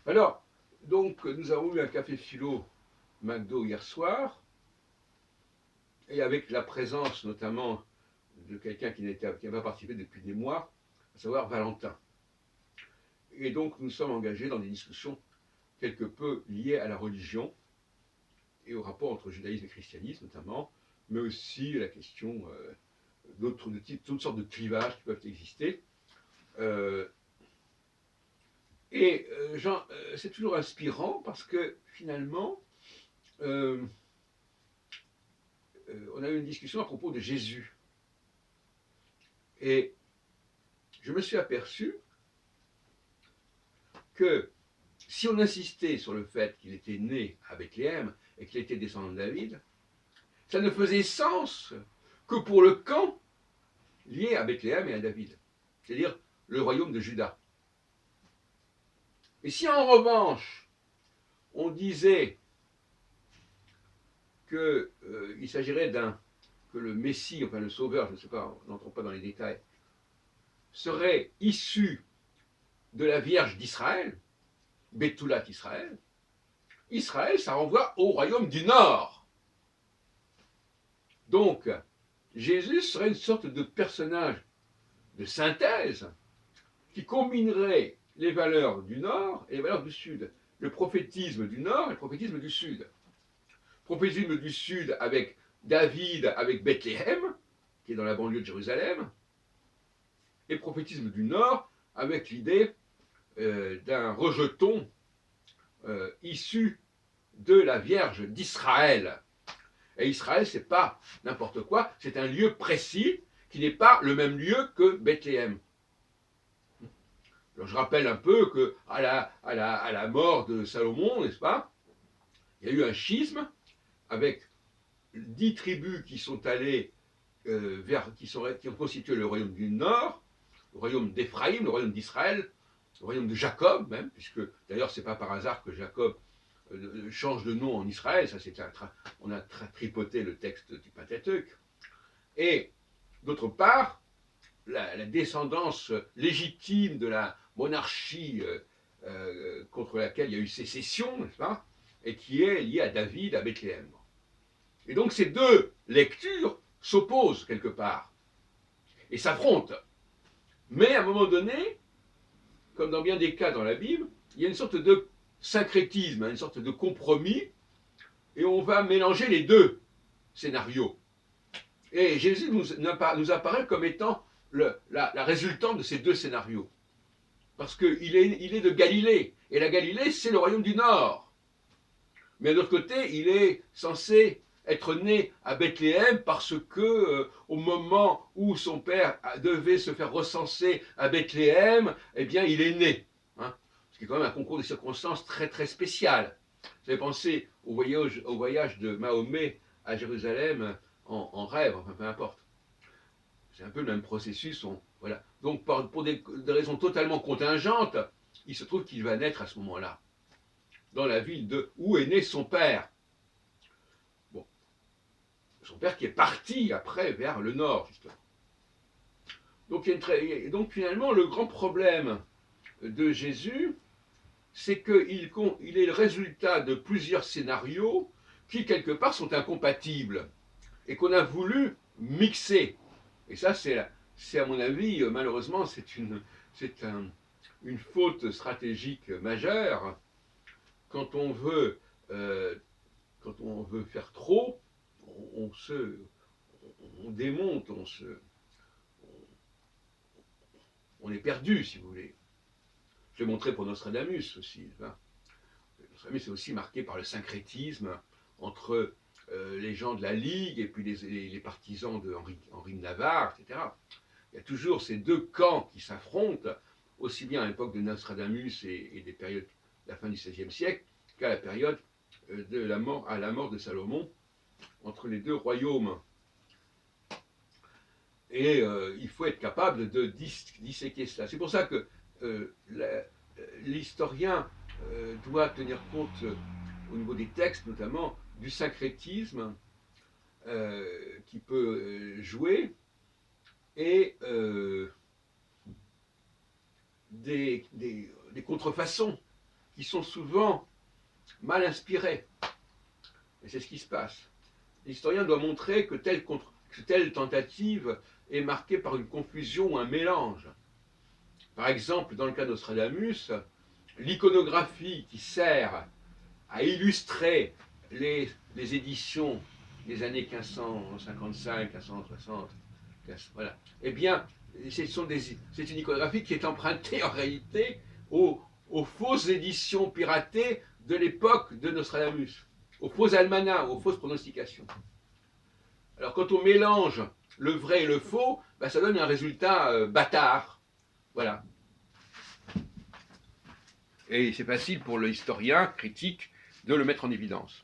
Alors, donc, nous avons eu un café philo McDo hier soir, et avec la présence notamment de quelqu'un qui n'avait pas participé depuis des mois, à savoir Valentin. Et donc, nous sommes engagés dans des discussions quelque peu liées à la religion et au rapport entre judaïsme et christianisme notamment, mais aussi la question toutes sortes de clivages qui peuvent exister. Euh, Jean, c'est toujours inspirant parce que finalement, euh, on a eu une discussion à propos de Jésus. Et je me suis aperçu que si on insistait sur le fait qu'il était né à Bethléem et qu'il était descendant de David, ça ne faisait sens que pour le camp lié à Bethléem et à David, c'est-à-dire le royaume de Juda. Et si en revanche, on disait qu'il s'agirait que le Messie, enfin le Sauveur, je ne sais pas, on n'entre pas dans les détails, serait issu de la Vierge d'Israël, Bethulat Israël, Israël, ça renvoie au royaume du Nord. Donc, Jésus serait une sorte de personnage de synthèse qui combinerait les valeurs du Nord et les valeurs du Sud. Le prophétisme du Nord et le prophétisme du Sud. Le prophétisme du Sud avec David, avec Bethléem, qui est dans la banlieue de Jérusalem, et le prophétisme du Nord avec l'idée d'un rejeton issu de la Vierge d'Israël. Et Israël, c'est pas n'importe quoi, c'est un lieu précis qui n'est pas le même lieu que Bethléem. Alors, je rappelle un peu qu'à la mort de Salomon, n'est-ce pas, il y a eu un schisme avec 10 tribus qui sont allées qui ont constitué le royaume du Nord, le royaume d'Éphraïm, le royaume d'Israël, le royaume de Jacob même, puisque d'ailleurs c'est pas par hasard que Jacob change de nom en Israël, ça c'est on a tripoté le texte du Pentateuque. Et d'autre part, la descendance légitime de la monarchie contre laquelle il y a eu sécession, n'est-ce pas, et qui est liée à David, à Bethléem. Et donc ces deux lectures s'opposent quelque part et s'affrontent. Mais à un moment donné, comme dans bien des cas dans la Bible, il y a une sorte de syncrétisme, une sorte de compromis, et on va mélanger les deux scénarios. Et Jésus nous apparaît comme étant la résultante de ces deux scénarios. Parce qu'il est de Galilée, et la Galilée, c'est le royaume du Nord. Mais de l'autre côté, il est censé être né à Bethléem parce que au moment où son père devait se faire recenser à Bethléem, eh bien il est né. Hein, ce qui est quand même un concours de circonstances très très spécial. Vous avez pensé au voyage de Mahomet à Jérusalem en rêve, enfin peu importe. C'est un peu le même processus. Voilà. Donc pour des raisons totalement contingentes, il se trouve qu'il va naître à ce moment-là, dans la ville où est né son père. Bon, son père qui est parti après vers le nord, justement. Donc finalement, le grand problème de Jésus, c'est qu'il est le résultat de plusieurs scénarios qui, quelque part, sont incompatibles et qu'on a voulu mixer. Et ça, c'est à mon avis, malheureusement, une faute stratégique majeure quand on veut, euh, quand on veut faire trop, on démonte, on est perdu, si vous voulez. Je l'ai montré pour Nostradamus aussi. Hein. Nostradamus est aussi marqué par le syncrétisme entre les gens de la Ligue et puis les partisans de Henri de Navarre, etc. Il y a toujours ces deux camps qui s'affrontent, aussi bien à l'époque de Nostradamus et des périodes de la fin du XVIe siècle qu'à la période à la mort de Salomon, entre les deux royaumes. Et il faut être capable de disséquer cela. C'est pour ça que l'historien doit tenir compte, au niveau des textes notamment, du syncrétisme qui peut jouer et des contrefaçons qui sont souvent mal inspirés. Et c'est ce qui se passe. L'historien doit montrer que telle tentative est marquée par une confusion ou un mélange. Par exemple, dans le cas d'Nostradamus, l'iconographie qui sert à illustrer les éditions des années 1555, 1560, voilà, eh bien, c'est une iconographie qui est empruntée en réalité aux fausses éditions piratées de l'époque de Nostradamus, aux faux almanachs, aux fausses pronostications. Alors quand on mélange le vrai et le faux, ben, ça donne un résultat bâtard. Voilà. Et c'est facile pour l'historien critique de le mettre en évidence.